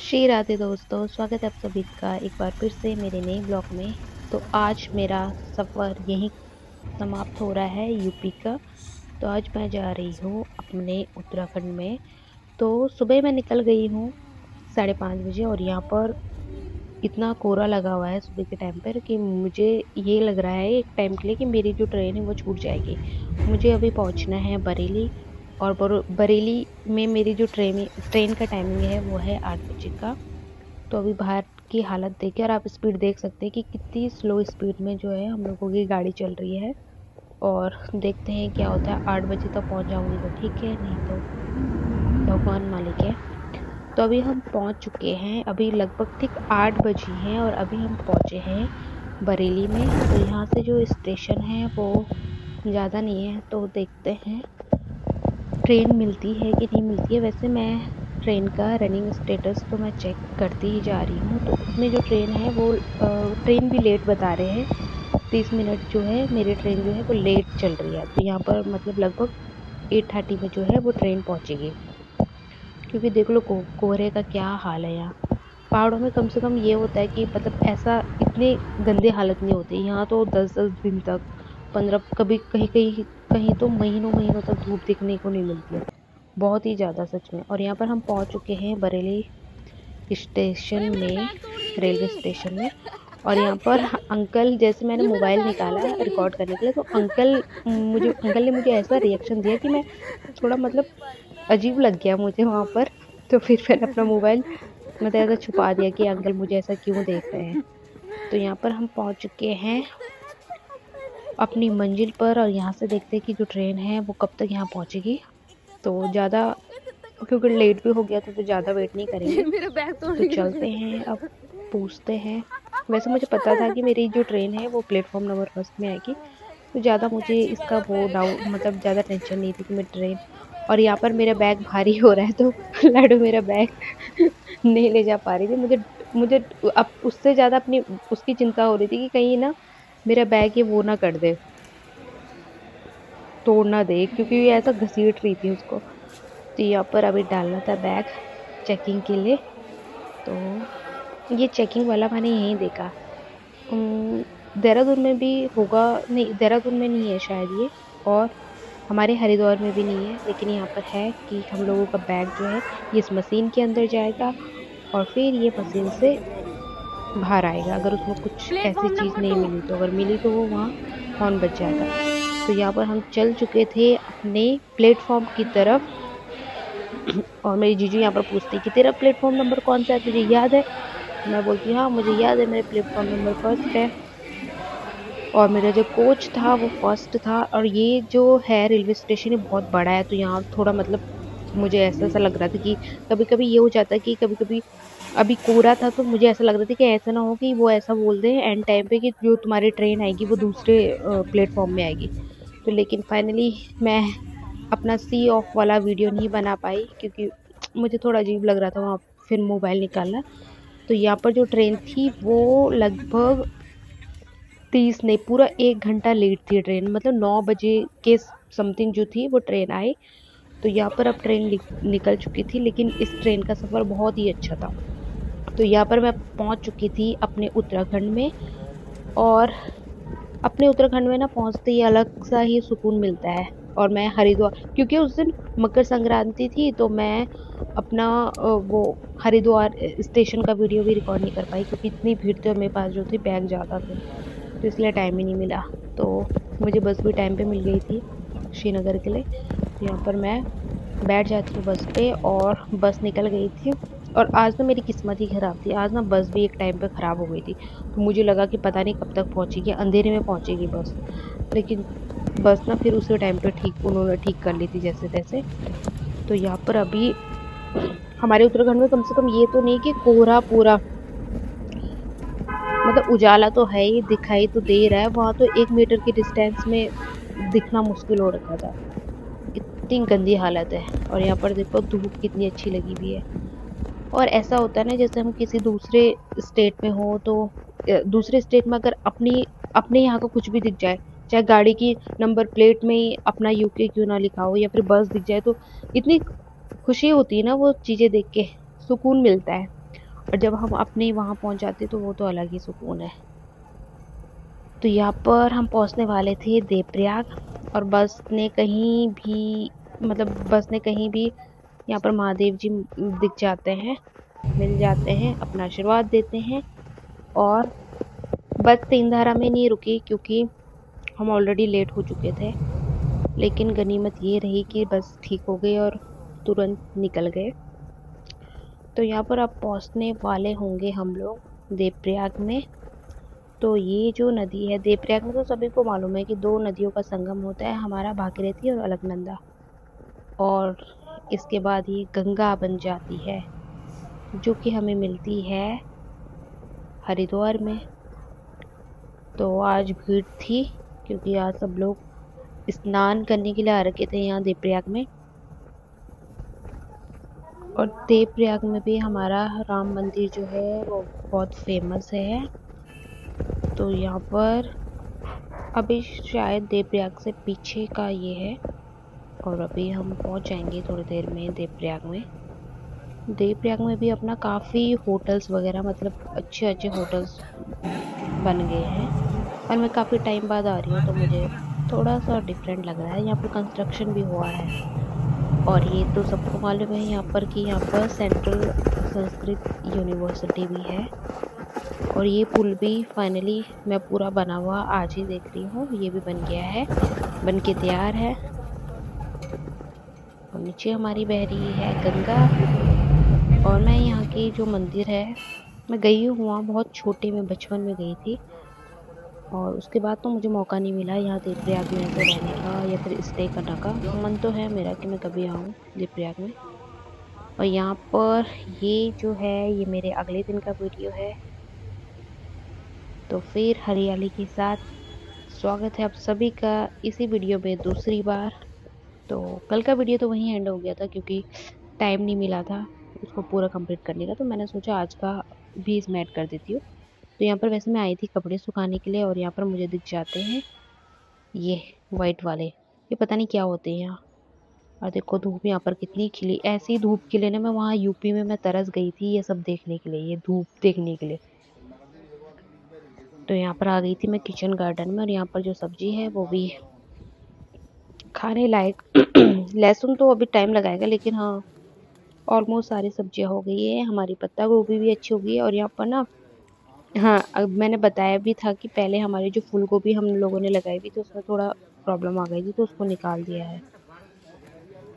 श्री राधे दोस्तों, स्वागत है आप सभी का एक बार फिर से मेरे नए ब्लॉग में। तो आज मेरा सफ़र यहीं समाप्त हो रहा है यूपी का। तो आज मैं जा रही हूँ अपने उत्तराखंड में। तो सुबह मैं निकल गई हूँ 5:30 बजे, और यहाँ पर इतना कोहरा लगा हुआ है सुबह के टाइम पर कि मुझे ये लग रहा है एक टाइम के लिए कि मेरी जो ट्रेन है वो छूट जाएगी। मुझे अभी पहुँचना है बरेली, और बरेली में मेरी जो ट्रेन का टाइमिंग है वो है 8 बजे का। तो अभी बाहर की हालत देखिए, और आप स्पीड देख सकते हैं कि कितनी स्लो स्पीड में जो है हम लोगों की गाड़ी चल रही है। और देखते हैं क्या होता है। 8 बजे तक पहुंच जाऊंगी तो ठीक है, नहीं तो भगवान मालिक है। तो अभी हम पहुंच चुके हैं, अभी लगभग ठीक 8 बजे हैं और अभी हम पहुंचे हैं बरेली में। तो यहाँ से जो स्टेशन है वो ज़्यादा नहीं है, तो देखते हैं ट्रेन मिलती है कि नहीं मिलती है। वैसे मैं ट्रेन का रनिंग स्टेटस तो मैं चेक करती ही जा रही हूँ। तो उसमें जो ट्रेन है वो ट्रेन भी लेट बता रहे हैं। 30 मिनट जो है मेरी ट्रेन जो है वो लेट चल रही है। तो यहाँ पर मतलब लगभग 8:30 में जो है वो ट्रेन पहुँचेगी। क्योंकि देख लो कोहरे का क्या हाल है यहाँ। पहाड़ों में कम से कम ये होता है कि मतलब ऐसा इतने गंदे हालत नहीं होती। यहाँ तो 10-10 दिन तक, 15, कभी कहीं कहीं कहीं तो महीनों महीनों तक धूप दिखने को नहीं मिलती है। बहुत ही ज़्यादा सच में। और यहाँ पर हम पहुँच चुके हैं बरेली स्टेशन में, रेलवे स्टेशन में। और यहाँ पर अंकल, जैसे मैंने मोबाइल निकाला रिकॉर्ड करने के लिए, तो अंकल ने मुझे ऐसा रिएक्शन दिया कि मैं थोड़ा मतलब अजीब लग गया मुझे वहाँ पर। तो फिर मैंने अपना मोबाइल मतलब ऐसा छुपा दिया कि अंकल मुझे ऐसा क्यों देख रहे हैं। तो यहाँ पर हम पहुँच चुके हैं अपनी मंजिल पर, और यहाँ से देखते हैं कि जो ट्रेन है वो कब तक यहाँ पहुँचेगी। तो ज़्यादा, क्योंकि लेट भी हो गया तो ज़्यादा वेट नहीं करेंगे। मेरा बैग तोड़ तो के चलते हैं, अब पूछते हैं। वैसे मुझे पता था कि मेरी जो ट्रेन है वो प्लेटफॉर्म नंबर फर्स्ट में आएगी, तो ज़्यादा मुझे इसका वो डाउट मतलब ज़्यादा टेंशन नहीं थी कि मेरी ट्रेन। और यहाँ पर मेरा बैग भारी हो रहा है, तो लाडू मेरा बैग नहीं ले जा पा रही थी। मुझे मुझे अब उससे ज़्यादा अपनी उसकी चिंता हो रही थी कि कहीं ना मेरा बैग ये वो ना कर दे, तोड़ ना दे, क्योंकि ये ऐसा घसीट रही थी उसको। तो यहाँ पर अभी डालना था बैग चेकिंग के लिए। तो ये चेकिंग वाला मैंने यहीं देखा। देहरादून में भी होगा, नहीं देहरादून में नहीं है शायद ये, और हमारे हरिद्वार में भी नहीं है। लेकिन यहाँ पर है कि हम लोगों का बैग जो है ये इस मशीन के अंदर जाएगा, और फिर ये मशीन से बाहर आएगा। अगर उसमें कुछ ऐसी प्लेटफॉर्म चीज़ नंबर नहीं 2। मिली, तो अगर मिली तो वो वहाँ हॉर्न बज जाएगा। तो यहाँ पर हम चल चुके थे अपने प्लेटफॉर्म की तरफ। और मेरी जीजू यहाँ पर पूछती कि तेरा प्लेटफॉर्म नंबर कौन सा है, तुझे याद है? मैं बोलती हाँ मुझे याद है, मेरे प्लेटफॉर्म नंबर फर्स्ट है। और मेरा जो कोच था वो फर्स्ट था। और ये जो है रेलवे स्टेशन ये बहुत बड़ा है, तो यहाँ थोड़ा मतलब मुझे ऐसा लग रहा था कि कभी कभी ये हो जाता है कि कभी कभी, अभी कोहरा था तो मुझे ऐसा लग रहा था कि ऐसा ना हो कि वो ऐसा बोल दे एंड टाइम पे कि जो तुम्हारी ट्रेन आएगी वो दूसरे प्लेटफॉर्म में आएगी। तो लेकिन फाइनली मैं अपना सी ऑफ वाला वीडियो नहीं बना पाई, क्योंकि मुझे थोड़ा अजीब लग रहा था वहाँ फिर मोबाइल निकालना। तो यहाँ पर जो ट्रेन थी वो लगभग 30 नहीं, पूरा 1 घंटा लेट थी ट्रेन। मतलब 9 बजे के समथिंग जो थी वो ट्रेन आई। तो यहाँ पर अब ट्रेन निकल चुकी थी, लेकिन इस ट्रेन का सफ़र बहुत ही अच्छा था। तो यहाँ पर मैं पहुँच चुकी थी अपने उत्तराखंड में। और अपने उत्तराखंड में ना पहुँचते ही अलग सा ही सुकून मिलता है। और मैं हरिद्वार, क्योंकि उस दिन मकर संक्रांति थी, तो मैं अपना वो हरिद्वार स्टेशन का वीडियो भी रिकॉर्ड नहीं कर पाई, क्योंकि इतनी भीड़ थी और मेरे पास जो थी बैग ज़्यादा थे, तो इसलिए टाइम ही नहीं मिला। तो मुझे बस भी टाइम पे मिल गई थी श्रीनगर के लिए। तो यहाँ पर मैं बैठ जाती हूँ बस पे, और बस निकल गई थी। और आज ना मेरी किस्मत ही ख़राब थी, आज ना बस भी एक टाइम पे ख़राब हो गई थी। तो मुझे लगा कि पता नहीं कब तक पहुँचेगी, अंधेरे में पहुँचेगी बस। लेकिन बस ना फिर उसी टाइम पे उन्होंने ठीक कर ली थी जैसे तैसे। तो यहाँ पर अभी हमारे उत्तराखंड में कम से कम ये तो नहीं कि कोहरा पूरा, मतलब उजाला तो है ही, दिखाई तो दे रहा है। वहाँ तो 1 मीटर की डिस्टेंस में दिखना मुश्किल हो रखा था, इतनी गंदी हालत है। और यहाँ पर देखो धूप कितनी अच्छी लगी हुई है। और ऐसा होता है ना, जैसे हम किसी दूसरे स्टेट में हो, तो दूसरे स्टेट में अगर अपने यहाँ का कुछ भी दिख जाए, चाहे गाड़ी की नंबर प्लेट में ही अपना यूके क्यों ना लिखा हो, या फिर बस दिख जाए, तो इतनी खुशी होती है ना वो चीज़ें देख के, सुकून मिलता है। और जब हम अपने वहाँ पहुँच जाते तो वो तो अलग ही सुकून है। तो यहाँ पर हम पहुँचने वाले थे देवप्रयाग, और बस ने कहीं भी यहाँ पर महादेव जी दिख जाते हैं, मिल जाते हैं, अपना आशीर्वाद देते हैं। और बस तीनधारा में नहीं रुकी क्योंकि हम ऑलरेडी लेट हो चुके थे, लेकिन गनीमत ये रही कि बस ठीक हो गई और तुरंत निकल गए। तो यहाँ पर अब पहुँचने वाले होंगे हम लोग देवप्रयाग में। तो ये जो नदी है देवप्रयाग में, तो सभी को मालूम है कि 2 नदियों का संगम होता है, हमारा भागीरथी और अलकनंदा, और इसके बाद ये गंगा बन जाती है, जो कि हमें मिलती है हरिद्वार में। तो आज भीड़ थी क्योंकि आज सब लोग स्नान करने के लिए आ रखे थे यहाँ देवप्रयाग में। और देवप्रयाग में भी हमारा राम मंदिर जो है वो बहुत फेमस है। तो यहाँ पर अभी शायद देवप्रयाग से पीछे का ये है, और अभी हम पहुँच जाएंगे थोड़ी देर में देवप्रयाग में। देवप्रयाग में भी अपना काफ़ी होटल्स वगैरह, मतलब अच्छे अच्छे होटल्स बन गए हैं, और मैं काफ़ी टाइम बाद आ रही हूँ तो मुझे थोड़ा सा डिफरेंट लग रहा है। यहाँ पर कंस्ट्रक्शन भी हुआ है, और ये तो सबको मालूम है यहाँ पर कि यहाँ पर सेंट्रल संस्कृत यूनिवर्सिटी भी है। और ये पुल भी फाइनली मैं पूरा बना हुआ आज ही देख रही हूँ, ये भी बन गया है, बन के तैयार है। और नीचे हमारी बह रही है गंगा। और मैं यहाँ की जो मंदिर है मैं गई हूँ वहाँ बहुत छोटे में, बचपन में गई थी, और उसके बाद तो मुझे मौका नहीं मिला यहाँ देवप्रयाग में ऐसे रहने का या फिर स्टे करने का। मन तो है मेरा कि मैं कभी आऊँ देवप्रयाग में। और यहाँ पर ये जो है ये मेरे अगले दिन का वीडियो है। तो फिर हरियाली के साथ स्वागत है आप सभी का इसी वीडियो में दूसरी बार। तो कल का वीडियो तो वहीं एंड हो गया था क्योंकि टाइम नहीं मिला था उसको पूरा कंप्लीट करने का, तो मैंने सोचा आज का भी इसमें ऐड कर देती हूँ। तो यहाँ पर वैसे मैं आई थी कपड़े सुखाने के लिए, और यहाँ पर मुझे दिख जाते हैं ये वाइट वाले, ये पता नहीं क्या होते हैं यहाँ। और देखो धूप यहाँ पर कितनी खिली, ऐसी धूप खिले ना, मैं वहाँ यूपी में मैं तरस गई थी ये सब देखने के लिए, ये धूप देखने के लिए। तो यहाँ पर आ गई थी मैं किचन गार्डन में, और यहाँ पर जो सब्जी है वो भी खाने लायक लहसुन तो अभी टाइम लगाएगा, लेकिन हाँ ऑलमोस्ट सारी सब्जियां हो गई है। हमारी पत्ता गोभी भी अच्छी हो गई है। और यहाँ पर ना, हाँ अब मैंने बताया भी था कि पहले हमारी जो फूल गोभी हम लोगों ने लगाई थी तो उसमें थोड़ा प्रॉब्लम आ गई थी, तो उसको निकाल दिया है।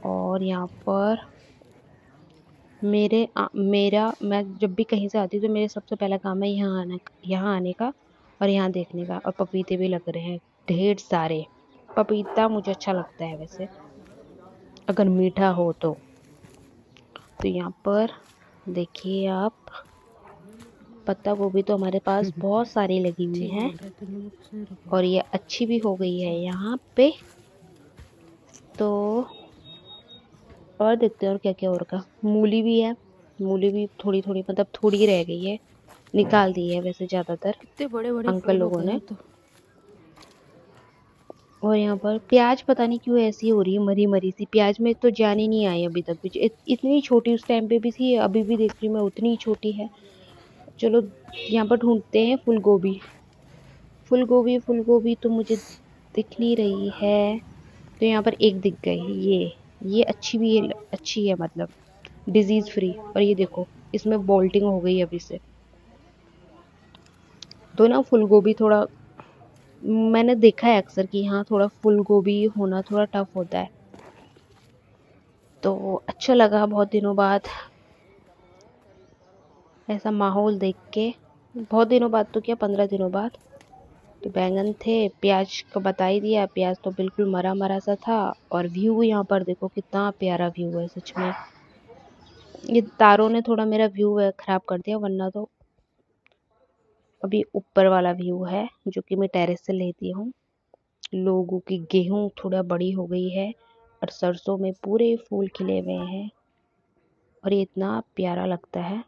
और यहाँ पर मैं जब भी कहीं से आती हूँ तो मेरे सबसे पहला काम है यहाँ आने का और यहाँ देखने का। और पपीते भी लग रहे हैं ढेर सारे। पपीता मुझे अच्छा लगता है वैसे, अगर मीठा हो तो। यहाँ पर देखिए आप, पत्ता गोभी तो हमारे पास बहुत सारी लगी हुई हैं, और ये अच्छी भी हो गई है यहाँ पे। तो और देखते हैं और क्या क्या और का। मूली भी है, मूली भी थोड़ी थोड़ी, मतलब थोड़ी रह गई है, निकाल दी है वैसे ज़्यादातर कितने बड़े बड़े अंकल लोगों ने। और यहाँ पर प्याज पता नहीं क्यों ऐसी हो रही है, मरी मरी सी प्याज में तो जान ही नहीं आई अभी तक भी। इतनी छोटी उस टाइम पे भी थी, अभी भी देख रही हूँ मैं उतनी ही छोटी है। चलो यहाँ पर ढूंढते हैं फूल गोभी। फूल गोभी तो मुझे दिख नहीं रही है। तो यहाँ पर एक दिख गई, ये अच्छी भी है, अच्छी है मतलब डिजीज फ्री। और ये देखो इसमें बोल्टिंग हो गई अभी से। तो ना फूल गोभी थोड़ा मैंने देखा है अक्सर कि हाँ थोड़ा फूल गोभी होना थोड़ा टफ होता है। तो अच्छा लगा बहुत दिनों बाद ऐसा माहौल देख के, बहुत दिनों बाद तो क्या 15 दिनों बाद। तो बैंगन थे, प्याज का बता ही दिया, प्याज तो बिल्कुल मरा मरा सा था। और व्यू यहाँ पर देखो कितना प्यारा व्यू है सच में। ये तारों ने थोड़ा मेरा व्यू खराब कर दिया, वरना तो अभी ऊपर वाला व्यू है जो कि मैं टेरेस से लेती हूँ। लोगों की गेहूं थोड़ा बड़ी हो गई है और सरसों में पूरे फूल खिले हुए हैं, और ये इतना प्यारा लगता है।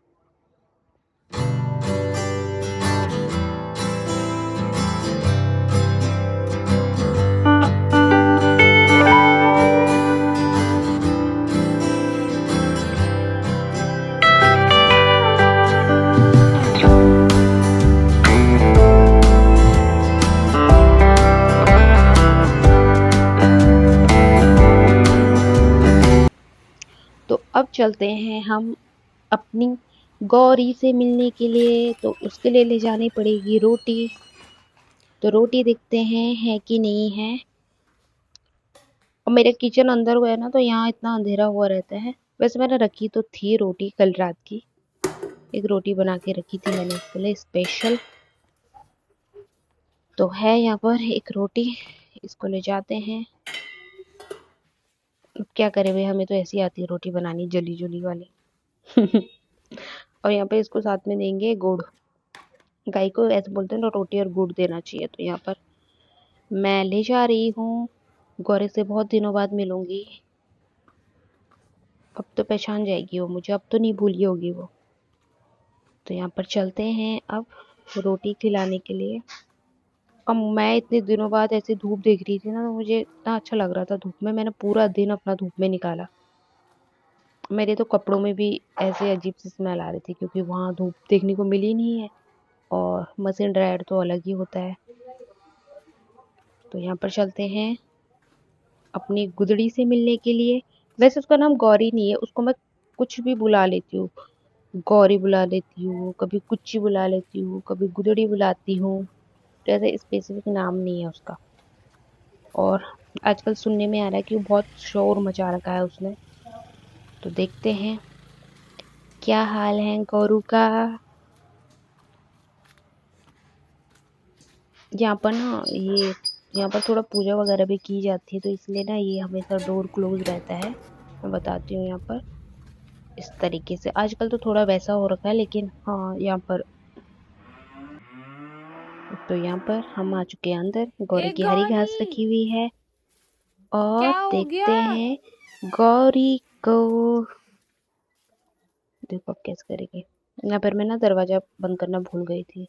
चलते हैं हम अपनी गौरी से मिलने के लिए। तो उसके लिए ले जानी पड़ेगी रोटी। तो रोटी देखते हैं है कि नहीं है। और मेरा किचन अंदर हुआ है ना, तो यहाँ इतना अंधेरा हुआ रहता है। वैसे मैंने रखी तो थी रोटी कल रात की, एक रोटी बना के रखी थी मैंने इसके लिए स्पेशल। तो है यहाँ पर एक रोटी, इसको ले जाते हैं। क्या करें भाई, हमें तो ऐसी आती है रोटी बनानी, जली जुली वाली। और यहाँ पे इसको साथ में देंगे गुड़। गाय को ऐसे बोलते हैं ना, रोटी और गुड़ देना चाहिए। तो यहाँ पर मैं ले जा रही हूँ। गौरी से बहुत दिनों बाद मिलूंगी। अब तो पहचान जाएगी वो मुझे, अब तो नहीं भूली होगी वो। तो यहाँ पर चलते हैं अब रोटी खिलाने के लिए। अब मैं इतने दिनों बाद ऐसे धूप देख रही थी ना, तो मुझे इतना अच्छा लग रहा था धूप में। मैंने पूरा दिन अपना धूप में निकाला। मेरे तो कपड़ों में भी ऐसे अजीब सी स्मेल आ रही थी, क्योंकि वहाँ धूप देखने को मिली नहीं है। और मशीन ड्रायर तो अलग ही होता है। तो यहाँ पर चलते हैं अपनी गुदड़ी से मिलने के लिए। वैसे उसका नाम गौरी नहीं है, उसको मैं कुछ भी बुला लेती हूँ। गौरी बुला लेती हूँ, कभी कुच्ची बुला लेती हूँ, कभी गुदड़ी बुलाती हूँ। तो ऐसे स्पेसिफिक नाम नहीं है उसका। और आजकल सुनने में आ रहा है कि वो बहुत शोर मचा रखा है उसने। तो देखते हैं क्या हाल है गौरू का। यहाँ पर ना ये यहाँ पर थोड़ा पूजा वगैरह भी की जाती है, तो इसलिए ना ये हमेशा डोर क्लोज रहता है। मैं बताती हूँ यहाँ पर इस तरीके से। आजकल तो थोड़ा वैसा हो रखा है, लेकिन हाँ यहाँ पर। तो यहाँ पर हम आ चुके हैं अंदर। गौरी ए की हरी घास गौरी, रखी हुई है। और क्या हो देखते गया? हैं गौरी को। देखो अब कैसे करेंगे। यहाँ पर मैं ना दरवाजा बंद करना भूल गई थी।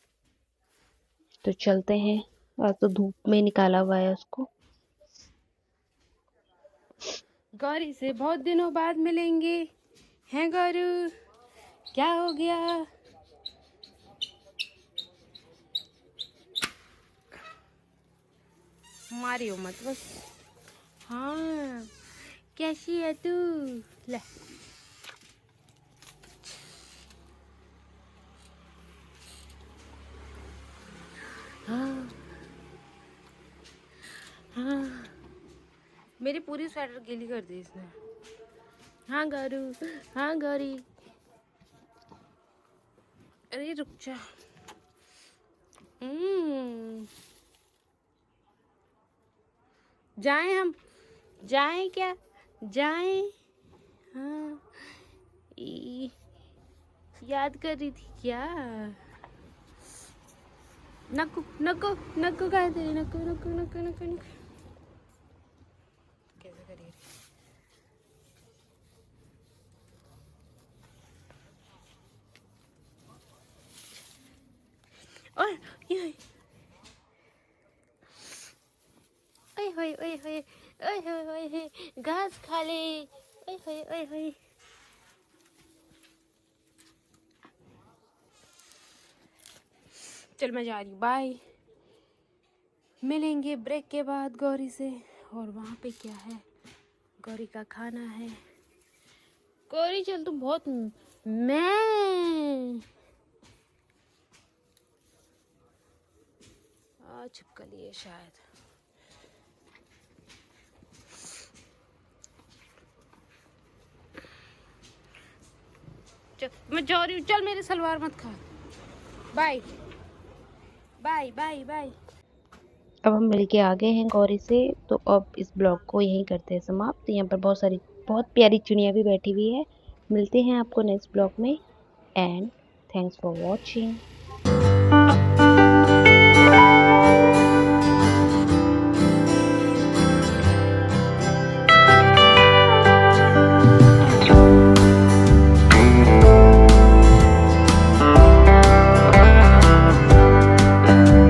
तो चलते हैं। आज तो धूप में निकाला हुआ है उसको। गौरी से बहुत दिनों बाद मिलेंगे हैं गौरू? क्या हो गया? मारियो मत बस। हाँ, कैसी है तू? ले। हाँ हाँ, मेरी पूरी स्वेटर गीली कर दी इसने। हाँ गौरू, हाँ गौरी। अरे रुक जा। हम्म, जाएं हम? जाएं क्या? जाएं? हाँ, याद कर रही थी क्या? नको नको नको काय तरी, नको नको नको नको नको। कैसे करिए? और ये ओए होए ओए होए ओए होए ओए होए, घास खा ले। ओए होए ओए होए। चल मैं जा रही हूँ, बाय। मिलेंगे ब्रेक के बाद गौरी से। और वहाँ पे क्या है? गौरी का खाना है। गौरी चल, तू बहुत मैं छिपकली लिए शायद। चल मैं जा रही हूँ, चल मेरी सलवार मत खा। Bye bye bye bye. अब हम मिलके आ गए हैं गौरी से। तो अब इस ब्लॉग को यहीं करते हैं समाप्त। यहाँ पर बहुत प्यारी चिड़िया भी बैठी हुई है। मिलते हैं आपको नेक्स्ट ब्लॉग में। And thanks for watching.